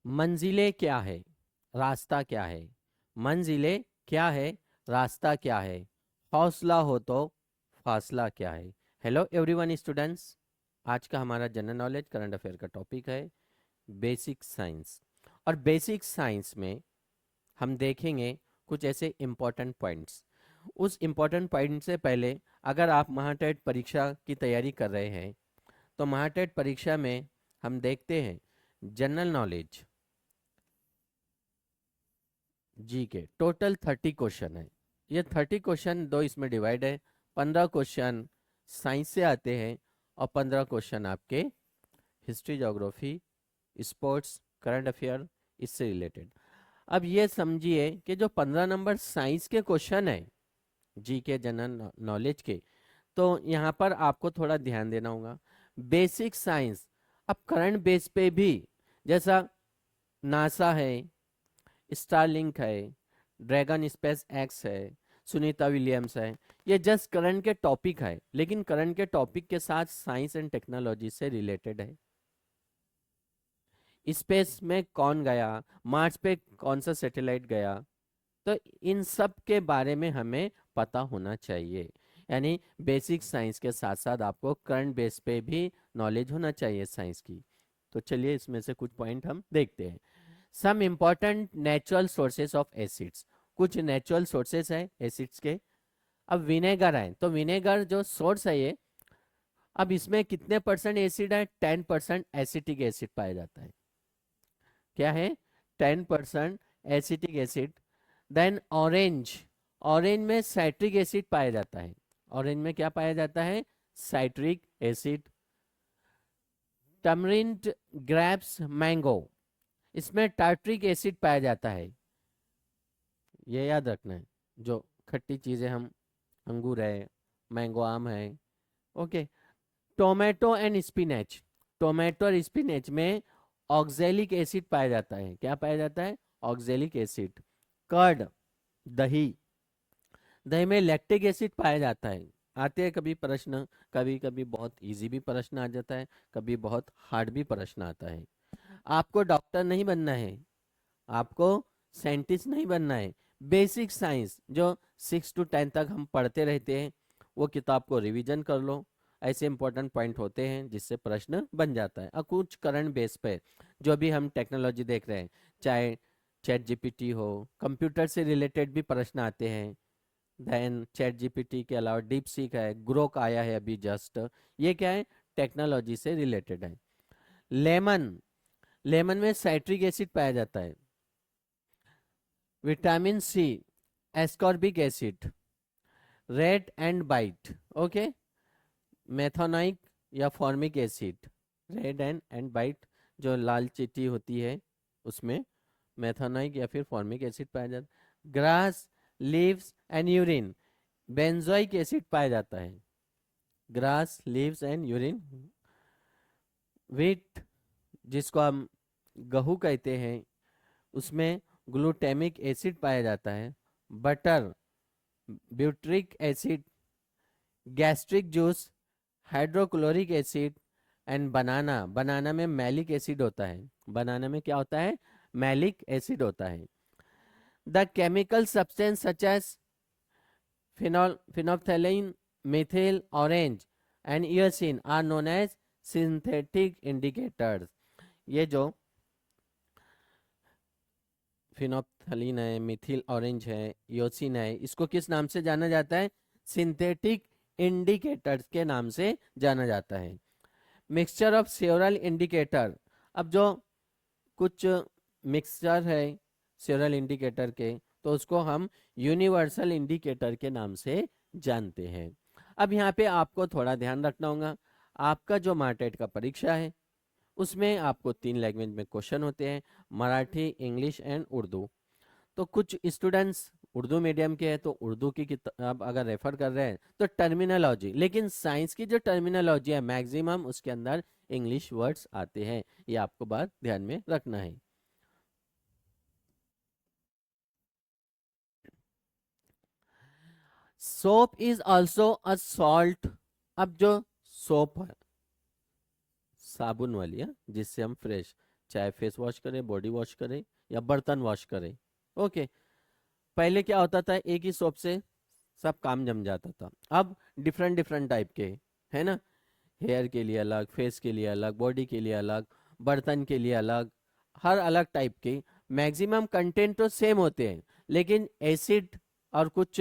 मंजिलें क्या है, रास्ता क्या है। मंजिलें क्या है, रास्ता क्या है। हौसला हो तो फासला क्या है। हेलो एवरीवन स्टूडेंट्स, आज का हमारा जनरल नॉलेज करंट अफेयर का टॉपिक है बेसिक साइंस। और बेसिक साइंस में हम देखेंगे कुछ ऐसे इम्पोर्टेंट पॉइंट्स। उस इम्पोर्टेंट पॉइंट से पहले, अगर आप महाटेट परीक्षा की तैयारी कर रहे हैं तो महाटेट परीक्षा में हम देखते हैं जनरल नॉलेज जी के टोटल 30 क्वेश्चन है। ये 30 क्वेश्चन दो इसमें डिवाइड है। 15 क्वेश्चन साइंस से आते हैं और 15 क्वेश्चन आपके history, geography, sports, current affair, इससे रिलेटेड। अब ये समझिए कि जो 15 नंबर साइंस के क्वेश्चन है जी के जनरल नॉलेज के, तो यहाँ पर आपको थोड़ा ध्यान देना होगा। बेसिक साइंस, अब करंट बेस पे भी, जैसा नासा है, स्टारलिंक है, ड्रैगन स्पेस एक्स है, सुनीता विलियम्स है, ये जस्ट करंट के टॉपिक है, लेकिन करंट के टॉपिक के साथ साइंस एंड टेक्नोलॉजी से रिलेटेड है। स्पेस में कौन गया, मार्स पे कौन सा सैटेलाइट गया, तो इन सब के बारे में हमें पता होना चाहिए। यानी बेसिक साइंस के साथ साथ आपको करंट बेस पे भी नॉलेज होना चाहिए साइंस की। तो चलिए इसमें से कुछ पॉइंट हम देखते हैं। Some important natural sources of acids, कुछ नेचुरल सोर्सेस है एसिड्स के। अब विनेगर है, तो विनेगर जो सोर्स है ये, अब इसमें कितने परसेंट एसिड है, 10% एसिटिक एसिड पाया जाता है। क्या है, 10% acetic acid. Then orange, orange में साइट्रिक एसिड पाया जाता है। ऑरेंज में क्या पाया जाता है, citric acid. Tamarind, grapes, mango, इसमें टार्ट्रिक एसिड पाया जाता है। ये याद रखना है, जो खट्टी चीजें हम, अंगूर है, मैंगो आम है। Okay. Tomato and spinach, tomato और स्पिनच में ऑक्जेलिक एसिड पाया जाता है। क्या पाया जाता है, ऑक्जेलिक एसिड। कर्ड, दही, दही में लैक्टिक एसिड पाया जाता है। आते हैं कभी प्रश्न, कभी कभी बहुत इजी भी प्रश्न आ जाता है, कभी बहुत हार्ड भी प्रश्न आता है। आपको डॉक्टर नहीं बनना है, आपको साइंटिस्ट नहीं बनना है। बेसिक साइंस जो 6 to 10 तक हम पढ़ते रहते हैं, वो किताब को रिवीजन कर लो। ऐसे इंपॉर्टेंट पॉइंट होते हैं जिससे प्रश्न बन जाता है। और कुछ करंट बेस पे जो भी हम टेक्नोलॉजी देख रहे हैं, चाहे चैट जीपीटी हो, कंप्यूटर से रिलेटेड भी प्रश्न आते हैं। देन चैट जीपीटी के अलावा डीप सीक है, ग्रोक आया है अभी जस्ट, ये क्या है, टेक्नोलॉजी से रिलेटेड है। लेमन, लेमन में साइट्रिक एसिड पाया जाता है। Vitamin C, ascorbic acid. Red ant bite, okay, methanoic या formic acid. Red ant bite, जो लाल चींटी होती है उसमें मेथोनाइक या फिर फॉर्मिक एसिड पाया जाता है। Grass, leaves and urine, benzoic acid पाया जाता है। Grass, leaves and urine. Wheat, जिसको हम गेहूं कहते हैं, उसमें ग्लूटेमिक एसिड पाया जाता है। Butter, butyric acid. Gastric juice, hydrochloric acid. And banana, banana में मैलिक एसिड होता है। बनाना में क्या होता है, मैलिक एसिड होता है। The chemical substance such as phenolphthalein, methyl orange and eosine are known as synthetic indicators. ये जो फिनोप्थलीन है, मिथिल ऑरेंज है, योसिन है, इसको किस नाम से जाना जाता है, सिंथेटिक इंडिकेटर्स के नाम से जाना जाता है। मिक्सचर ऑफ सेवरल इंडिकेटर, अब जो कुछ मिक्सचर है सेवरल इंडिकेटर के, तो उसको हम यूनिवर्सल इंडिकेटर के नाम से जानते हैं। अब यहाँ पे आपको थोड़ा ध्यान रखना होगा, आपका जो मार्टेट का परीक्षा है उसमें आपको 3 लैंग्वेज में क्वेश्चन होते हैं, मराठी, इंग्लिश एंड उर्दू। तो कुछ स्टूडेंट्स उर्दू मीडियम के हैं तो उर्दू की किताब अगर रेफर कर रहे हैं तो टर्मिनोलॉजी, लेकिन साइंस की जो टर्मिनोलॉजी है मैक्सिमम उसके अंदर इंग्लिश वर्ड्स आते हैं, ये आपको बात ध्यान में रखना है। Soap is also a salt, अब जो सोप है साबुन वाली है जिससे हम फ्रेश चाहे फेस वॉश करे, बॉडी वॉश करे या बर्तन वॉश करे। ओके, पहले क्या होता था, एक ही सोप से सब काम जम जाता था। अब डिफरेंट डिफरेंट टाइप के, है ना, हेयर के लिए अलग, फेस के लिए अलग, बॉडी के लिए अलग, बर्तन के लिए अलग, हर अलग टाइप के। मैक्सिमम कंटेंट तो सेम होते हैं, लेकिन एसिड और कुछ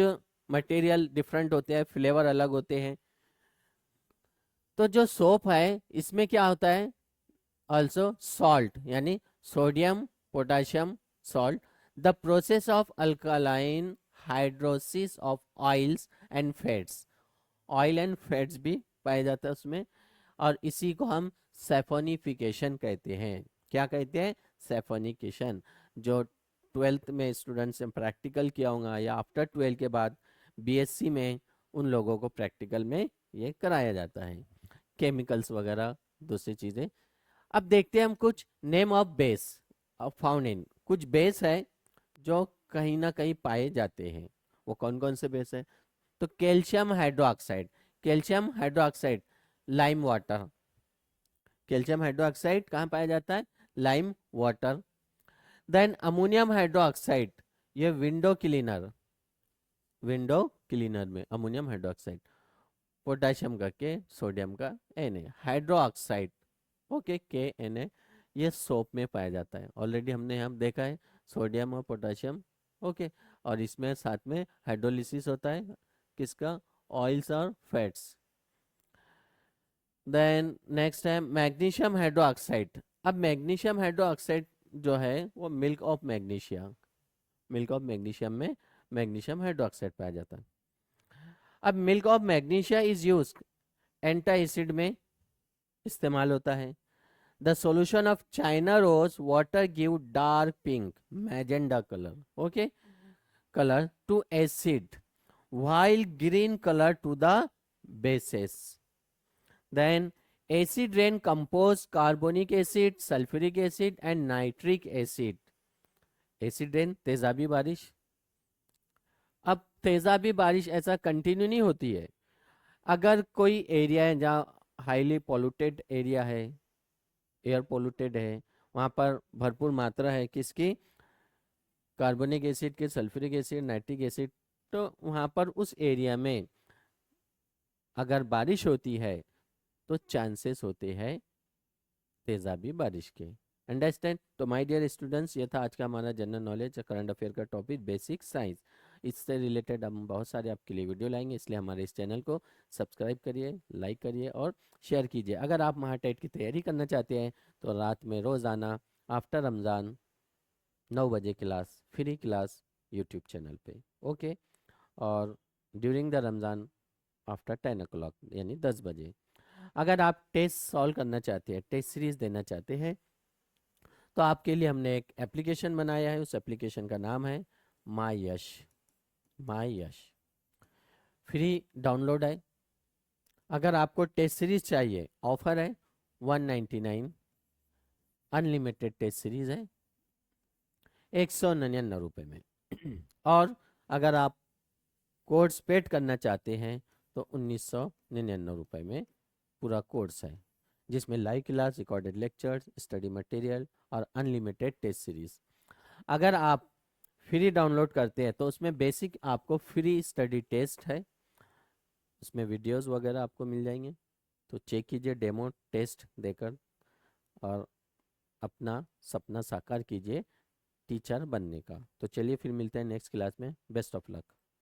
मटेरियल डिफरेंट होते हैं, फ्लेवर अलग होते हैं। तो जो सोप है इसमें क्या होता है, ऑल्सो सॉल्ट, यानी sodium potassium salt, the process of alkaline hidrosis of oils and fats. Oil and fats भी पाया जाता है उसमें, और इसी को हम सैफोनिफिकेशन कहते हैं। क्या कहते हैं, सैफोनिकेशन। जो 12th में स्टूडेंट्स ने प्रैक्टिकल किया होगा या आफ्टर 12 के बाद बीएससी में, उन लोगों को प्रैक्टिकल में ये कराया जाता है, केमिकल्स वगैरह दूसरी चीज़ें। अब देखते हैं हम कुछ name of base found in, कुछ बेस है जो कहीं ना कहीं पाए जाते हैं। वो कौन कौन से बेस है, तो calcium hydroxide, calcium hydroxide, lime water. Calcium hydroxide कहाँ पाया जाता है, lime water. Then ammonium hydroxide, ये विंडो क्लीनर, विंडो क्लीनर में अमोनियम हाइड्रोक्साइड। पोटेशियम का के, सोडियम का Na, हाइड्रोक्साइड, ओके, KNA, ये सोप में पाया जाता है। ऑलरेडी हमने यहाँ देखा है सोडियम और पोटेशियम, ओके। और इसमें साथ में हाइड्रोलिसिस होता है, किसका, ऑयल्स और फैट्स। देन नेक्स्ट है मैग्नीशियम हाइड्रोक्साइड। अब मैग्नीशियम हाइड्रोक्साइड जो है वो milk of magnesia, milk of magnesium में मैग्नीशियम हाइड्रोक्साइड पाया जाता है। अब milk of magnesia is use antacid में इस्तेमाल होता है। The solution of China rose water give dark pink magenta colour, okay, colour to acid, while green color to the bases. Then acid rain compose carbonic acid, sulfuric acid and nitric acid. Acid rain तेजाबी बारिश। अब तेजाबी बारिश ऐसा continue नहीं होती है। अगर कोई area है जहाँ हाईली पोल्यूटेड एरिया है, एयर पोल्यूटेड है, वहाँ पर भरपूर मात्रा है किसकी, कार्बोनिक एसिड के, सल्फ्यूरिक एसिड, नाइट्रिक एसिड, तो वहाँ पर उस एरिया में अगर बारिश होती है तो चांसेस होते हैं तेजाबी बारिश के। अंडरस्टैंड। तो माय डियर स्टूडेंट्स, ये था आज का हमारा जनरल नॉलेज करंट अफेयर का टॉपिक बेसिक साइंस। इससे रिलेटेड हम बहुत सारे आपके लिए वीडियो लाएंगे, इसलिए हमारे इस चैनल को सब्सक्राइब करिए, लाइक करिए और शेयर कीजिए। अगर आप महाटेट की तैयारी करना चाहते हैं तो रात में रोज़ाना आफ्टर रमज़ान 9 बजे class, free class YouTube channel पे, ओके। और during the Ramzan after 10 o'clock यानी 10 बजे। अगर आप टेस्ट सॉल्व करना चाहते हैं, टेस्ट सीरीज देना चाहते हैं, तो आपके लिए हमने एक एप्लीकेशन बनाया है। उस एप्लीकेशन का नाम है माई यश, माई यश, फ्री डाउनलोड है। अगर आपको टेस्ट सीरीज चाहिए, ऑफर है 199, अनलिमिटेड टेस्ट सीरीज है 199 में। और अगर आप कोर्स पेड करना चाहते हैं तो 1999 में पूरा कोर्स है, जिसमें live class, recorded lectures, study material और अनलिमिटेड टेस्ट सीरीज। अगर आप फ्री डाउनलोड करते हैं तो उसमें बेसिक आपको फ्री स्टडी टेस्ट है, उसमें वीडियोस वगैरह आपको मिल जाएंगे। तो चेक कीजिए डेमो टेस्ट देकर और अपना सपना साकार कीजिए टीचर बनने का। तो चलिए फिर मिलते हैं नेक्स्ट क्लास में। Best of luck.